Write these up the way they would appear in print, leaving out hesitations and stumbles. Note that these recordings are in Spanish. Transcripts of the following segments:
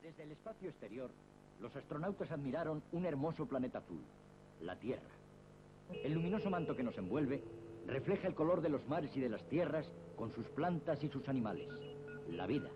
Desde el espacio exterior, los astronautas admiraron un hermoso planeta azul, la Tierra. El luminoso manto que nos envuelve refleja el color de los mares y de las tierras con sus plantas y sus animales, la vida.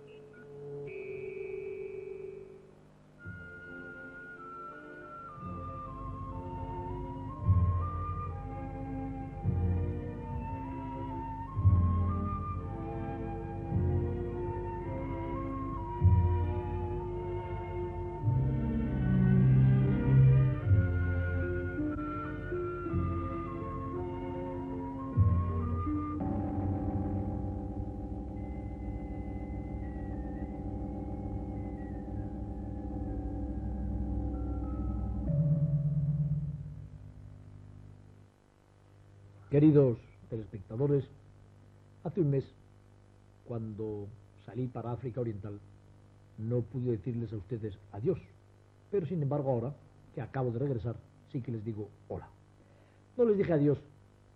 Queridos telespectadores, hace un mes, cuando salí para África Oriental, no pude decirles a ustedes adiós, pero sin embargo ahora, que acabo de regresar, sí que les digo hola. No les dije adiós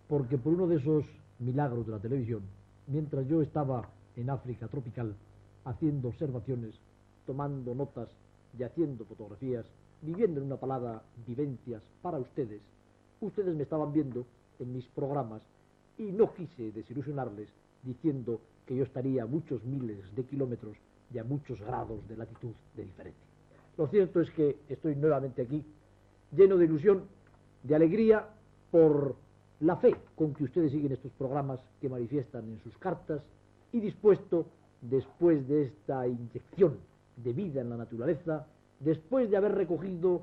porque por uno de esos milagros de la televisión, mientras yo estaba en África tropical, haciendo observaciones, tomando notas y haciendo fotografías, viviendo en una palabra, vivencias para ustedes, ustedes me estaban viendo en mis programas y no quise desilusionarles diciendo que yo estaría a muchos miles de kilómetros y a muchos grados de latitud de diferencia. Lo cierto es que estoy nuevamente aquí, lleno de ilusión, de alegría por la fe con que ustedes siguen estos programas que manifiestan en sus cartas y dispuesto, después de esta inyección de vida en la naturaleza, después de haber recogido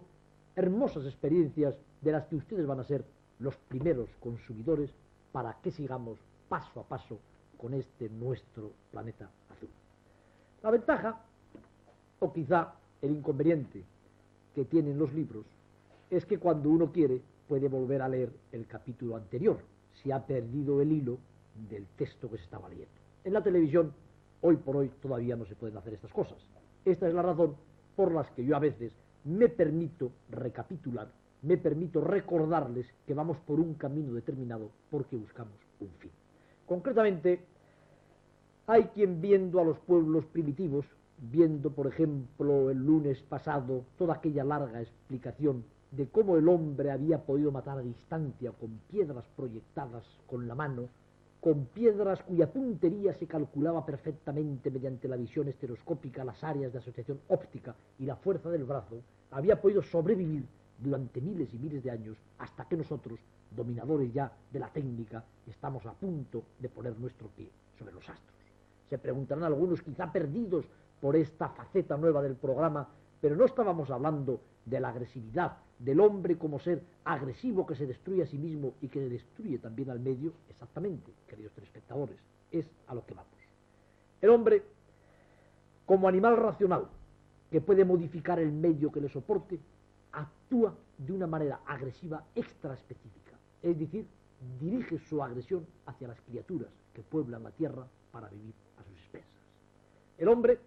hermosas experiencias de las que ustedes van a ser los primeros consumidores para que sigamos paso a paso con este nuestro planeta azul. La ventaja, o quizá el inconveniente que tienen los libros, es que cuando uno quiere puede volver a leer el capítulo anterior, si ha perdido el hilo del texto que se estaba leyendo. En la televisión, hoy por hoy, todavía no se pueden hacer estas cosas. Esta es la razón por la que yo a veces me permito recapitular, me permito recordarles que vamos por un camino determinado porque buscamos un fin. Concretamente, hay quien viendo a los pueblos primitivos, viendo por ejemplo el lunes pasado toda aquella larga explicación de cómo el hombre había podido matar a distancia con piedras proyectadas con la mano, con piedras cuya puntería se calculaba perfectamente mediante la visión estereoscópica, las áreas de asociación óptica y la fuerza del brazo, había podido sobrevivir durante miles y miles de años hasta que nosotros, dominadores ya de la técnica, estamos a punto de poner nuestro pie sobre los astros. Se preguntarán algunos, quizá perdidos por esta faceta nueva del programa, pero no estábamos hablando de la agresividad del hombre como ser agresivo que se destruye a sí mismo y que destruye también al medio. Exactamente, queridos telespectadores, es a lo que vamos. El hombre, como animal racional que puede modificar el medio que le soporte, actúa de una manera agresiva extraespecífica, es decir, dirige su agresión hacia las criaturas que pueblan la tierra para vivir a sus expensas. El hombre,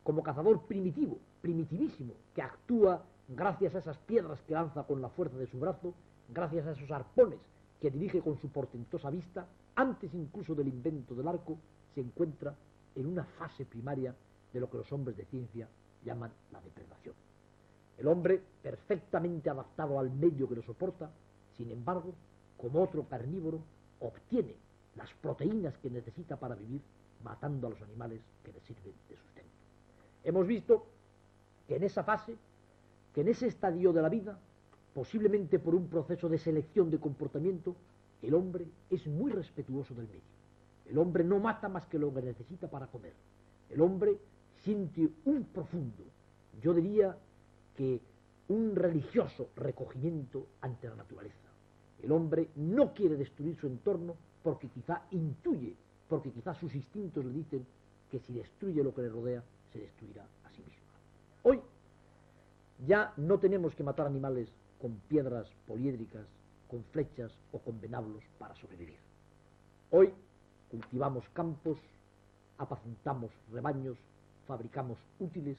como cazador primitivo, primitivísimo, que actúa gracias a esas piedras que lanza con la fuerza de su brazo, gracias a esos arpones que dirige con su portentosa vista, antes incluso del invento del arco, se encuentra en una fase primaria de lo que los hombres de ciencia llaman la depredación. El hombre, perfectamente adaptado al medio que lo soporta, sin embargo, como otro carnívoro, obtiene las proteínas que necesita para vivir, matando a los animales que le sirven de sustento. Hemos visto que en esa fase, que en ese estadio de la vida, posiblemente por un proceso de selección de comportamiento, el hombre es muy respetuoso del medio. El hombre no mata más que lo que necesita para comer. El hombre siente un profundo, yo diría que un religioso recogimiento ante la naturaleza. El hombre no quiere destruir su entorno porque quizá intuye, porque quizá sus instintos le dicen que si destruye lo que le rodea, se destruirá a sí mismo. Hoy ya no tenemos que matar animales con piedras poliédricas, con flechas o con venablos para sobrevivir. Hoy cultivamos campos, apacentamos rebaños, fabricamos útiles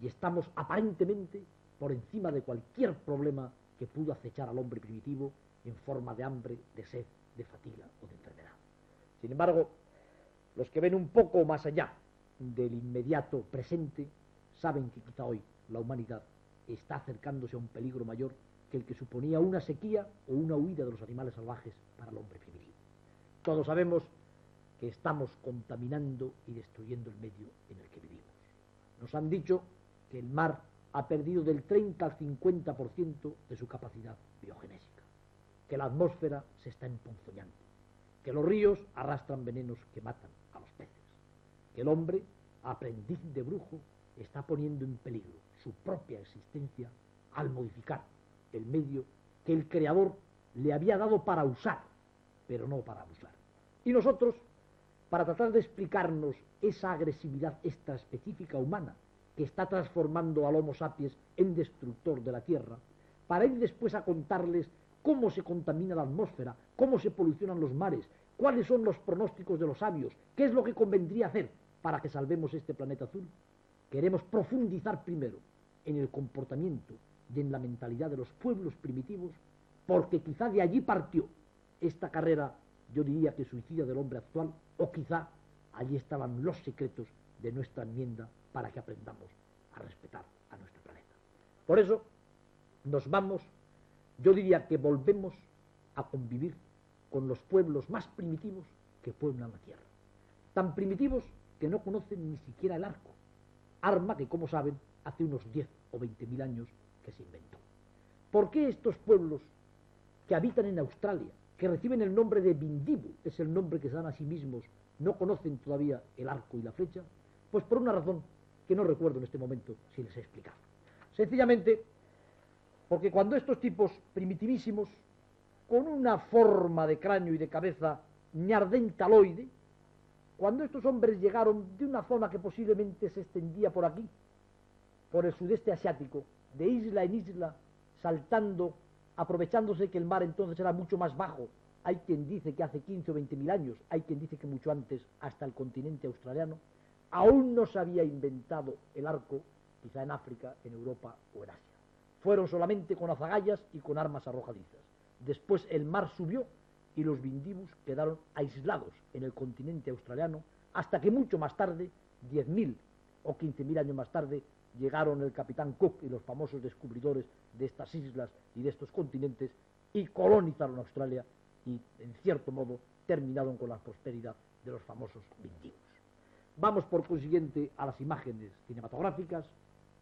y estamos aparentemente por encima de cualquier problema que pudo acechar al hombre primitivo en forma de hambre, de sed, de fatiga o de enfermedad. Sin embargo, los que ven un poco más allá del inmediato presente saben que quizá hoy la humanidad está acercándose a un peligro mayor que el que suponía una sequía o una huida de los animales salvajes para el hombre primitivo. Todos sabemos que estamos contaminando y destruyendo el medio en el que vivimos. Nos han dicho que el mar ha perdido del 30 al 50% de su capacidad biogenésica, que la atmósfera se está emponzoñando, que los ríos arrastran venenos que matan a los peces, que el hombre, aprendiz de brujo, está poniendo en peligro su propia existencia al modificar el medio que el Creador le había dado para usar, pero no para abusar. Y nosotros, para tratar de explicarnos esa agresividad extraespecífica humana que está transformando al Homo sapiens en destructor de la Tierra, para ir después a contarles cómo se contamina la atmósfera, cómo se polucionan los mares, cuáles son los pronósticos de los sabios, qué es lo que convendría hacer para que salvemos este planeta azul, queremos profundizar primero en el comportamiento y en la mentalidad de los pueblos primitivos, porque quizá de allí partió esta carrera, yo diría que suicida del hombre actual, o quizá allí estaban los secretos de nuestra enmienda para que aprendamos a respetar a nuestro planeta. Por eso nos vamos, yo diría que volvemos a convivir con los pueblos más primitivos que pueblan la Tierra, tan primitivos que no conocen ni siquiera el arco, arma que, como saben, hace unos 10 o 20.000 años que se inventó. ¿Por qué estos pueblos que habitan en Australia, que reciben el nombre de Vindibu, es el nombre que se dan a sí mismos, no conocen todavía el arco y la flecha? Pues por una razón que no recuerdo en este momento si les he explicado. Sencillamente porque cuando estos tipos primitivísimos, con una forma de cráneo y de cabeza neandertaloide, cuando estos hombres llegaron de una zona que posiblemente se extendía por aquí, por el sudeste asiático, de isla en isla, saltando, aprovechándose que el mar entonces era mucho más bajo, hay quien dice que hace 15 o 20.000 años, hay quien dice que mucho antes, hasta el continente australiano, aún no se había inventado el arco, quizá en África, en Europa o en Asia. Fueron solamente con azagallas y con armas arrojadizas. Después el mar subió y los vindibus quedaron aislados en el continente australiano, hasta que mucho más tarde, 10.000 o 15.000 años más tarde, llegaron el capitán Cook y los famosos descubridores de estas islas y de estos continentes y colonizaron Australia y, en cierto modo, terminaron con la prosperidad de los famosos vindibus. Vamos, por consiguiente, a las imágenes cinematográficas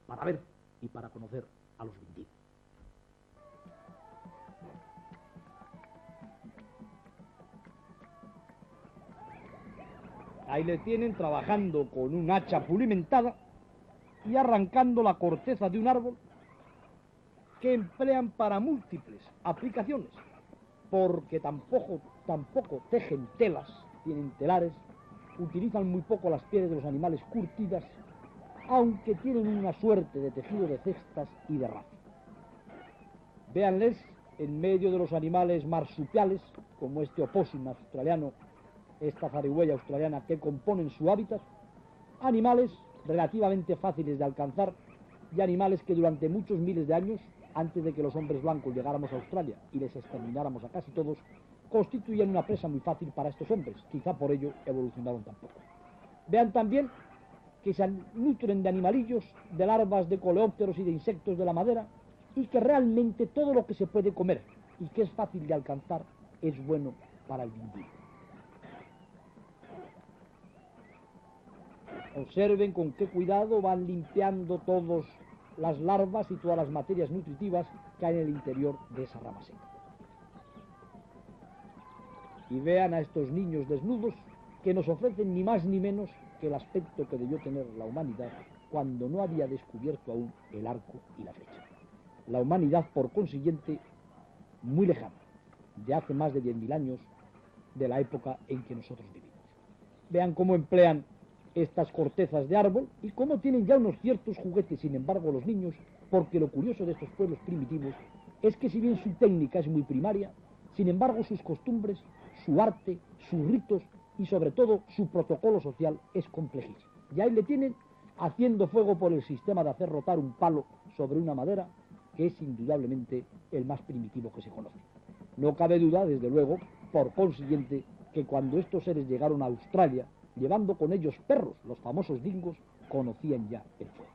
para ver y para conocer a los vindibus. Ahí le tienen trabajando con un hacha pulimentada y arrancando la corteza de un árbol que emplean para múltiples aplicaciones, porque tampoco tejen telas, tienen telares, utilizan muy poco las pieles de los animales curtidas, aunque tienen una suerte de tejido de cestas y de raza. Véanles en medio de los animales marsupiales, como este opósum australiano, esta zarigüeya australiana que componen su hábitat, animales relativamente fáciles de alcanzar y animales que durante muchos miles de años, antes de que los hombres blancos llegáramos a Australia y les extermináramos a casi todos, constituían una presa muy fácil para estos hombres, quizá por ello evolucionaron tan poco. Vean también que se nutren de animalillos, de larvas de coleópteros y de insectos de la madera, y que realmente todo lo que se puede comer y que es fácil de alcanzar es bueno para el vindibus. Observen con qué cuidado van limpiando todas las larvas y todas las materias nutritivas que hay en el interior de esa rama seca. Y vean a estos niños desnudos que nos ofrecen ni más ni menos que el aspecto que debió tener la humanidad cuando no había descubierto aún el arco y la flecha. La humanidad, por consiguiente, muy lejana, de hace más de 10.000 años, de la época en que nosotros vivimos. Vean cómo emplean estas cortezas de árbol y cómo tienen ya unos ciertos juguetes, sin embargo, los niños, porque lo curioso de estos pueblos primitivos es que si bien su técnica es muy primaria, sin embargo sus costumbres, su arte, sus ritos y sobre todo su protocolo social es complejísimo. Y ahí le tienen haciendo fuego por el sistema de hacer rotar un palo sobre una madera, que es indudablemente el más primitivo que se conoce. No cabe duda, desde luego, por consiguiente, que cuando estos seres llegaron a Australia, llevando con ellos perros, los famosos dingos, conocían ya el fuego.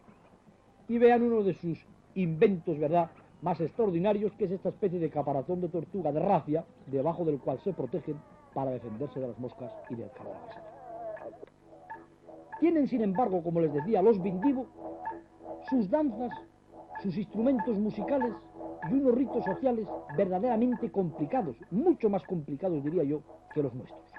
y vean uno de sus inventos, ¿verdad?, más extraordinarios, que es esta especie de caparazón de tortuga de rafia, debajo del cual se protegen para defenderse de las moscas y del calor abrasador. Tienen, sin embargo, como les decía, los Vindivu, sus danzas, sus instrumentos musicales y unos ritos sociales verdaderamente complicados, mucho más complicados, diría yo, que los nuestros.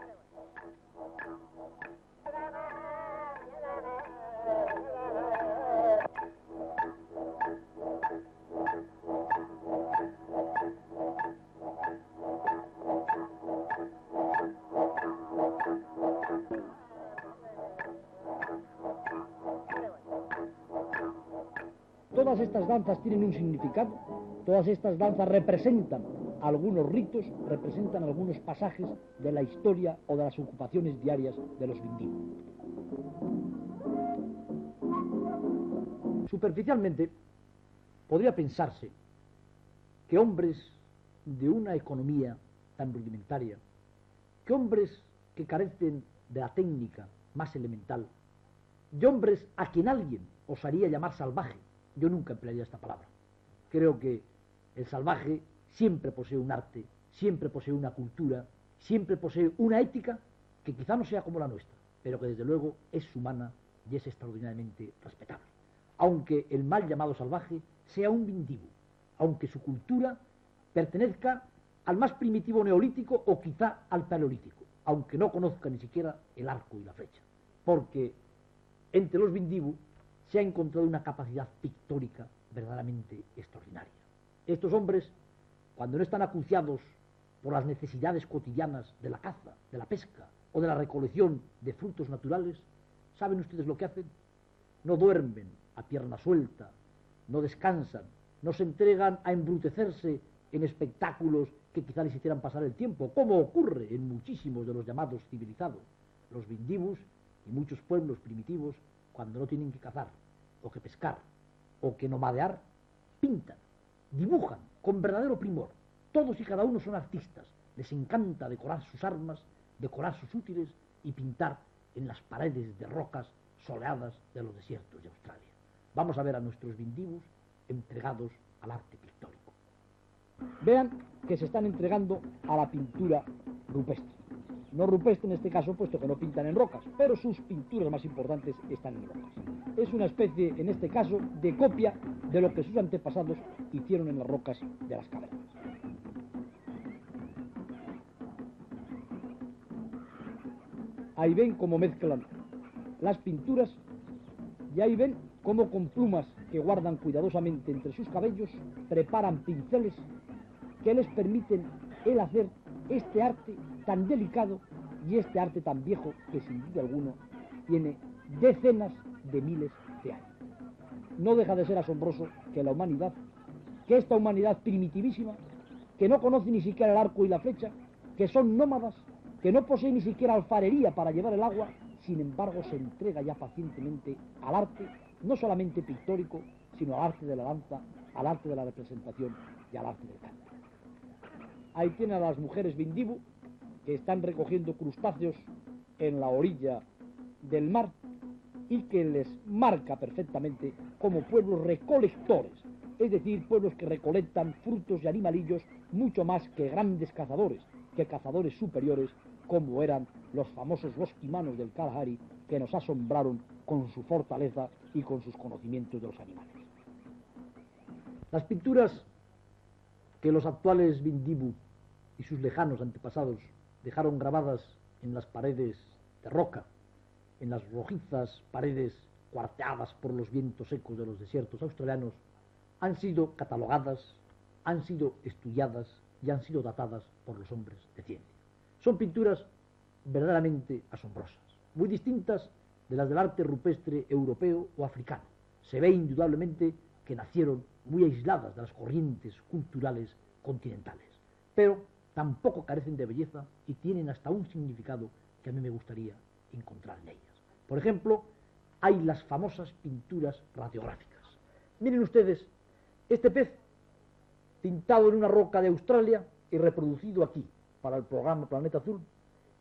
Todas estas danzas tienen un significado, todas estas danzas representan algunos ritos, representan algunos pasajes de la historia o de las ocupaciones diarias de los Vindivu. Superficialmente, podría pensarse que hombres de una economía tan rudimentaria, que hombres que carecen de la técnica más elemental, de hombres a quien alguien osaría llamar salvaje, yo nunca emplearía esta palabra. Creo que el salvaje siempre posee un arte, siempre posee una cultura, siempre posee una ética que quizá no sea como la nuestra, pero que desde luego es humana y es extraordinariamente respetable. Aunque el mal llamado salvaje sea un Vindivu, aunque su cultura pertenezca al más primitivo neolítico o quizá al paleolítico, aunque no conozca ni siquiera el arco y la flecha, porque entre los Vindivu se ha encontrado una capacidad pictórica verdaderamente extraordinaria. Estos hombres, cuando no están acuciados por las necesidades cotidianas de la caza, de la pesca o de la recolección de frutos naturales, ¿saben ustedes lo que hacen? No duermen a pierna suelta, no descansan, no se entregan a embrutecerse en espectáculos que quizá les hicieran pasar el tiempo, como ocurre en muchísimos de los llamados civilizados. Los Vindivus y muchos pueblos primitivos, cuando no tienen que cazar, o que pescar, o que nomadear, pintan, dibujan con verdadero primor. Todos y cada uno son artistas. Les encanta decorar sus armas, decorar sus útiles y pintar en las paredes de rocas soleadas de los desiertos de Australia. Vamos a ver a nuestros Vindivus entregados al arte pictórico. Vean que se están entregando a la pintura rupestre. No rupestre en este caso, puesto que no pintan en rocas, pero sus pinturas más importantes están en rocas. Es una especie, en este caso, de copia de lo que sus antepasados hicieron en las rocas de las cavernas. Ahí ven cómo mezclan las pinturas y ahí ven cómo con plumas que guardan cuidadosamente entre sus cabellos preparan pinceles que les permiten el hacer este arte tan delicado y este arte tan viejo que sin duda alguna tiene decenas de miles de años. No deja de ser asombroso que la humanidad, que esta humanidad primitivísima, que no conoce ni siquiera el arco y la flecha, que son nómadas, que no posee ni siquiera alfarería para llevar el agua, sin embargo se entrega ya pacientemente al arte, no solamente pictórico, sino al arte de la danza, al arte de la representación y al arte del canto. Ahí tienen a las mujeres Vindivu, que están recogiendo crustáceos en la orilla del mar y que les marca perfectamente como pueblos recolectores, es decir, pueblos que recolectan frutos y animalillos mucho más que grandes cazadores, que cazadores superiores como eran los famosos bosquimanos del Kalahari, que nos asombraron con su fortaleza y con sus conocimientos de los animales. Las pinturas que los actuales Vindivu y sus lejanos antepasados dejaron grabadas en las paredes de roca, en las rojizas paredes cuarteadas por los vientos secos de los desiertos australianos, han sido catalogadas, han sido estudiadas y han sido datadas por los hombres de ciencia. Son pinturas verdaderamente asombrosas, muy distintas de las del arte rupestre europeo o africano. Se ve indudablemente que nacieron muy aisladas de las corrientes culturales continentales, pero tampoco carecen de belleza y tienen hasta un significado que a mí me gustaría encontrar en ellas. Por ejemplo, hay las famosas pinturas radiográficas. Miren ustedes, este pez pintado en una roca de Australia y reproducido aquí para el programa Planeta Azul,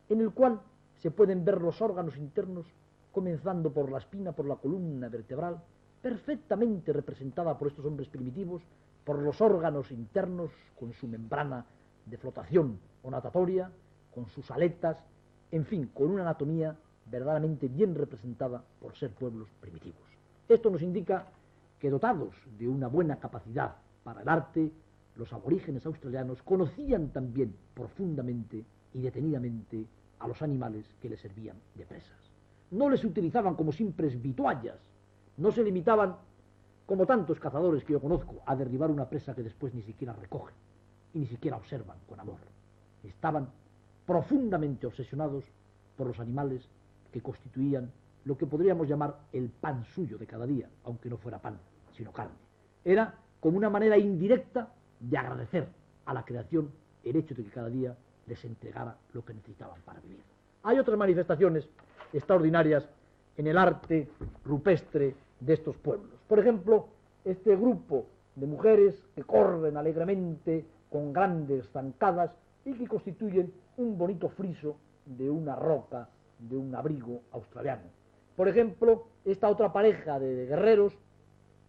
en el cual se pueden ver los órganos internos, comenzando por la espina, por la columna vertebral, perfectamente representada por estos hombres primitivos, por los órganos internos con su membrana de flotación o natatoria, con sus aletas, en fin, con una anatomía verdaderamente bien representada por ser pueblos primitivos. Esto nos indica que, dotados de una buena capacidad para el arte, los aborígenes australianos conocían también profundamente y detenidamente a los animales que les servían de presas. No les utilizaban como simples vituallas, no se limitaban, como tantos cazadores que yo conozco, a derribar una presa que después ni siquiera recogen y ni siquiera observan con amor. Estaban profundamente obsesionados por los animales que constituían lo que podríamos llamar el pan suyo de cada día, aunque no fuera pan, sino carne. Era como una manera indirecta de agradecer a la creación el hecho de que cada día les entregara lo que necesitaban para vivir. Hay otras manifestaciones extraordinarias en el arte rupestre de estos pueblos. Por ejemplo, este grupo de mujeres que corren alegremente con grandes zancadas y que constituyen un bonito friso de una roca, de un abrigo australiano. Por ejemplo, esta otra pareja de guerreros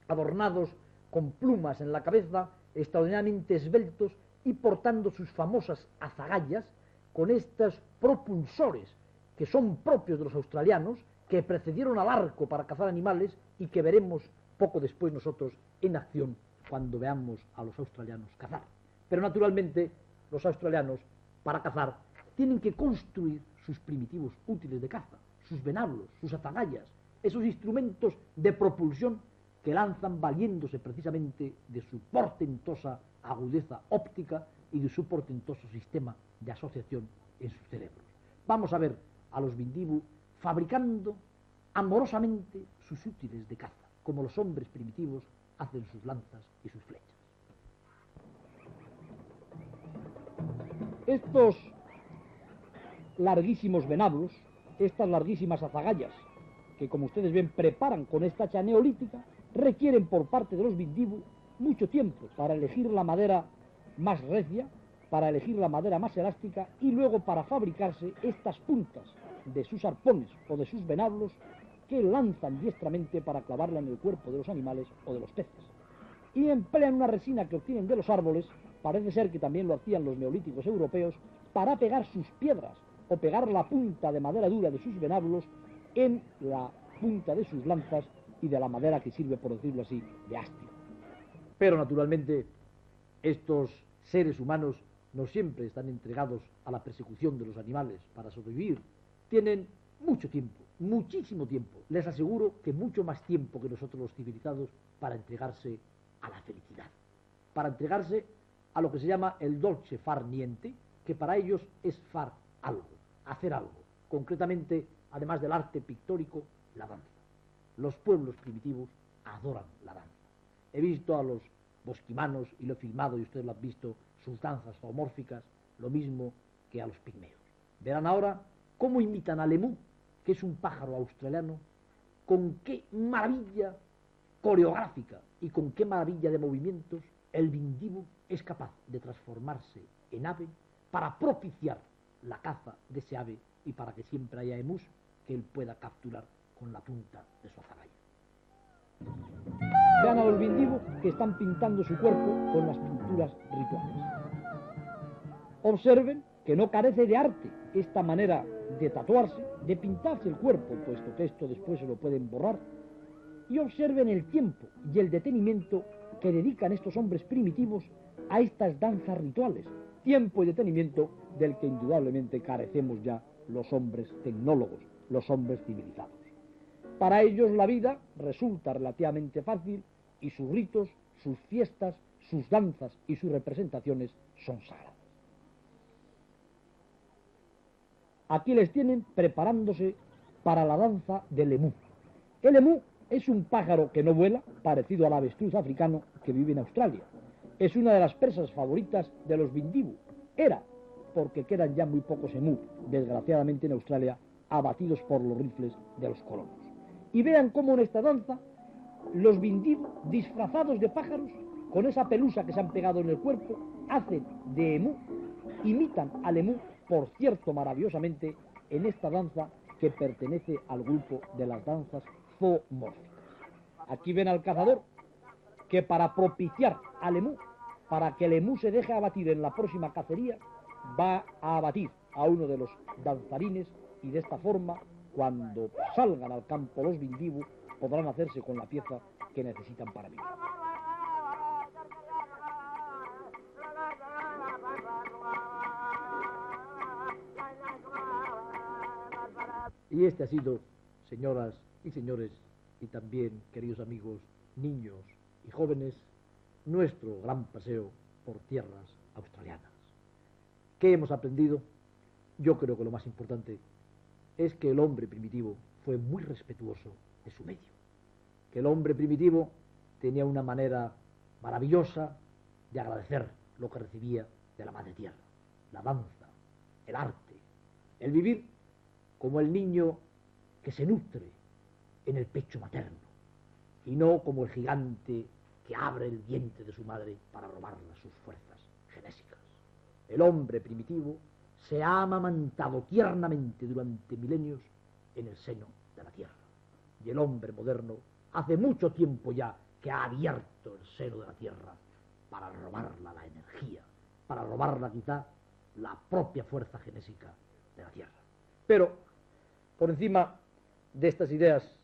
adornados con plumas en la cabeza, extraordinariamente esbeltos y portando sus famosas azagallas con estos propulsores que son propios de los australianos, que precedieron al arco para cazar animales y que veremos poco después nosotros en acción cuando veamos a los australianos cazar. Pero naturalmente los australianos para cazar tienen que construir sus primitivos útiles de caza, sus venablos, sus azagallas, esos instrumentos de propulsión que lanzan valiéndose precisamente de su portentosa agudeza óptica y de su portentoso sistema de asociación en sus cerebros. Vamos a ver a los Vindivu fabricando amorosamente sus útiles de caza, como los hombres primitivos hacen sus lanzas y sus flechas. Estos larguísimos venablos, estas larguísimas azagallas, que como ustedes ven preparan con esta hacha neolítica, requieren por parte de los Vindivu mucho tiempo para elegir la madera más recia, para elegir la madera más elástica y luego para fabricarse estas puntas de sus arpones o de sus venablos que lanzan diestramente para clavarla en el cuerpo de los animales o de los peces. Y emplean una resina que obtienen de los árboles, parece ser que también lo hacían los neolíticos europeos, para pegar sus piedras o pegar la punta de madera dura de sus venablos en la punta de sus lanzas y de la madera que sirve, por decirlo así, de hastio. Pero naturalmente estos seres humanos no siempre están entregados a la persecución de los animales para sobrevivir. Tienen mucho tiempo, muchísimo tiempo, les aseguro que mucho más tiempo que nosotros los civilizados para entregarse a la felicidad, para entregarse a lo que se llama el dolce far niente, que para ellos es far algo, hacer algo, concretamente, además del arte pictórico, la danza. Los pueblos primitivos adoran la danza. He visto a los bosquimanos y lo he filmado y ustedes lo han visto, sus danzas zoomórficas, lo mismo que a los pigmeos. Verán ahora cómo imitan al emú, que es un pájaro australiano, con qué maravilla coreográfica y con qué maravilla de movimientos el Vindivu es capaz de transformarse en ave para propiciar la caza de ese ave y para que siempre haya emús que él pueda capturar con la punta de su azagaya. Vean a los Vindivu que están pintando su cuerpo con las pinturas rituales. Observen que no carece de arte esta manera de tatuarse, de pintarse el cuerpo, puesto que esto después se lo pueden borrar, y observen el tiempo y el detenimiento que dedican estos hombres primitivos a estas danzas rituales, tiempo y detenimiento del que indudablemente carecemos ya los hombres tecnólogos, los hombres civilizados. Para ellos la vida resulta relativamente fácil y sus ritos, sus fiestas, sus danzas y sus representaciones son sagradas. Aquí les tienen preparándose para la danza del emú. El emú es un pájaro que no vuela, parecido al avestruz africano que vive en Australia. Es una de las presas favoritas de los Vindivu. Era, porque quedan ya muy pocos emú, desgraciadamente en Australia, abatidos por los rifles de los colonos. Y vean cómo en esta danza los Vindivu, disfrazados de pájaros, con esa pelusa que se han pegado en el cuerpo, hacen de emú, imitan al emú, por cierto, maravillosamente, en esta danza que pertenece al grupo de las danzas zoomórficas. Aquí ven al cazador que para propiciar al emú, para que el emú se deje abatir en la próxima cacería, va a abatir a uno de los danzarines y de esta forma, cuando salgan al campo los vindibu, podrán hacerse con la pieza que necesitan para vivir. Y este ha sido, señoras y señores, y también, queridos amigos, niños y jóvenes, nuestro gran paseo por tierras australianas. ¿Qué hemos aprendido? Yo creo que lo más importante es que el hombre primitivo fue muy respetuoso de su medio, que el hombre primitivo tenía una manera maravillosa de agradecer lo que recibía de la madre tierra, la danza, el arte, el vivir como el niño que se nutre en el pecho materno y no como el gigante que abre el vientre de su madre para robarle sus fuerzas genésicas. El hombre primitivo se ha amamantado tiernamente durante milenios en el seno de la tierra, y el hombre moderno hace mucho tiempo ya que ha abierto el seno de la tierra para robarla la energía, para robarla quizá la propia fuerza genésica de la tierra. Pero por encima de estas ideas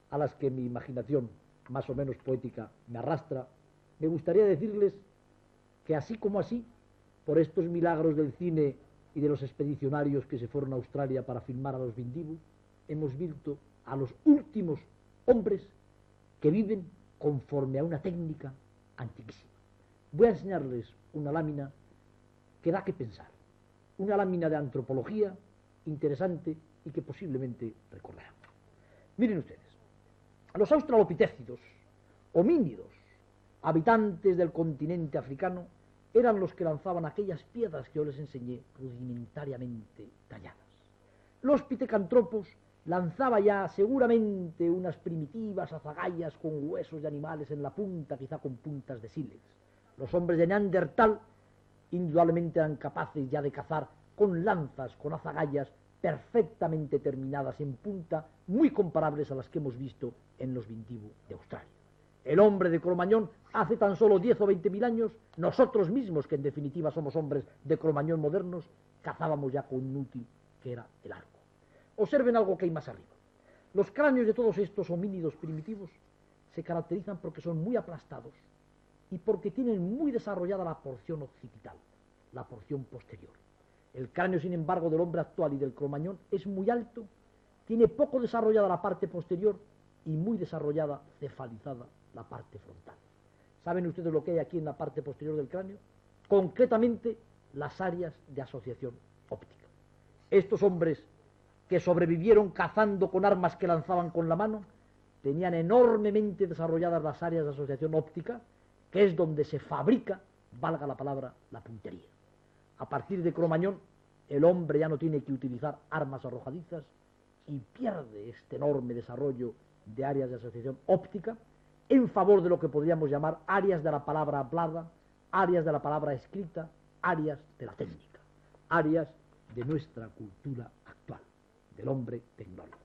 a las que mi imaginación más o menos poética me arrastra, me gustaría decirles que así como así, por estos milagros del cine y de los expedicionarios que se fueron a Australia para filmar a los vindibu, hemos visto a los últimos hombres que viven conforme a una técnica antiquísima. Voy a enseñarles una lámina que da que pensar, una lámina de antropología interesante y que posiblemente recordarán. Miren ustedes, los australopitécidos, homínidos, habitantes del continente africano, eran los que lanzaban aquellas piedras que yo les enseñé rudimentariamente talladas. Los pitecantropos lanzaba ya seguramente unas primitivas azagallas con huesos de animales en la punta, quizá con puntas de sílex. Los hombres de Neandertal indudablemente eran capaces ya de cazar con lanzas, con azagallas perfectamente terminadas en punta, muy comparables a las que hemos visto en los vindibu de Australia. El hombre de Cro-Magnon hace tan solo 10 o 20 mil años, nosotros mismos, que en definitiva somos hombres de Cro-Magnon modernos, cazábamos ya con un útil que era el arco. Observen algo que hay más arriba. Los cráneos de todos estos homínidos primitivos se caracterizan porque son muy aplastados y porque tienen muy desarrollada la porción occipital, la porción posterior. El cráneo, sin embargo, del hombre actual y del Cro-Magnon es muy alto, tiene poco desarrollada la parte posterior y muy desarrollada, cefalizada, la parte frontal. ¿Saben ustedes lo que hay aquí en la parte posterior del cráneo? Concretamente, las áreas de asociación óptica. Estos hombres que sobrevivieron cazando con armas que lanzaban con la mano, tenían enormemente desarrolladas las áreas de asociación óptica, que es donde se fabrica, valga la palabra, la puntería. A partir de Cro-Magnon, el hombre ya no tiene que utilizar armas arrojadizas y pierde este enorme desarrollo de áreas de asociación óptica en favor de lo que podríamos llamar áreas de la palabra hablada, áreas de la palabra escrita, áreas de la técnica, áreas de nuestra cultura actual, del hombre tecnológico.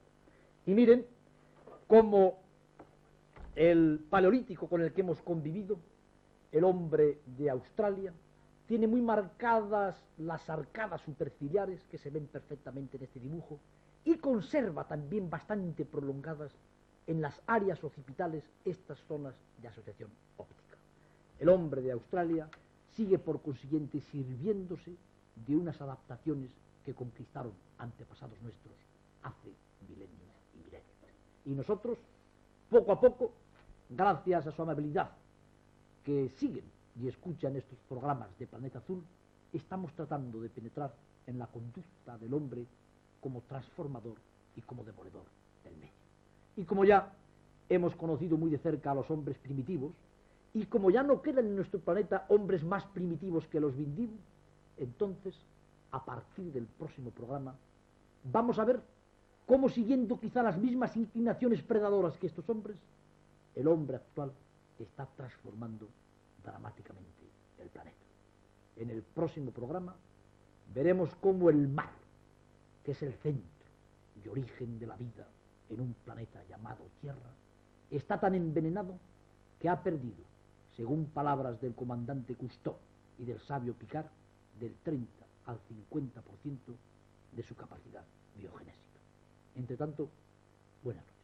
Y miren cómo el paleolítico con el que hemos convivido, el hombre de Australia, tiene muy marcadas las arcadas superciliares que se ven perfectamente en este dibujo y conserva también bastante prolongadas en las áreas occipitales estas zonas de asociación óptica. El hombre de Australia sigue por consiguiente sirviéndose de unas adaptaciones que conquistaron antepasados nuestros hace milenios y milenios. Y nosotros, poco a poco, gracias a su amabilidad, que siguen y escuchan estos programas de Planeta Azul, estamos tratando de penetrar en la conducta del hombre como transformador y como demoledor del medio. Y como ya hemos conocido muy de cerca a los hombres primitivos, y como ya no quedan en nuestro planeta hombres más primitivos que los vindibu, entonces, a partir del próximo programa, vamos a ver cómo, siguiendo quizá las mismas inclinaciones predadoras que estos hombres, el hombre actual está transformando dramáticamente el planeta. En el próximo programa veremos cómo el mar, que es el centro y origen de la vida en un planeta llamado Tierra, está tan envenenado que ha perdido, según palabras del comandante Cousteau y del sabio Picard, del 30 al 50% de su capacidad biogenésica. Entre tanto, buenas noches.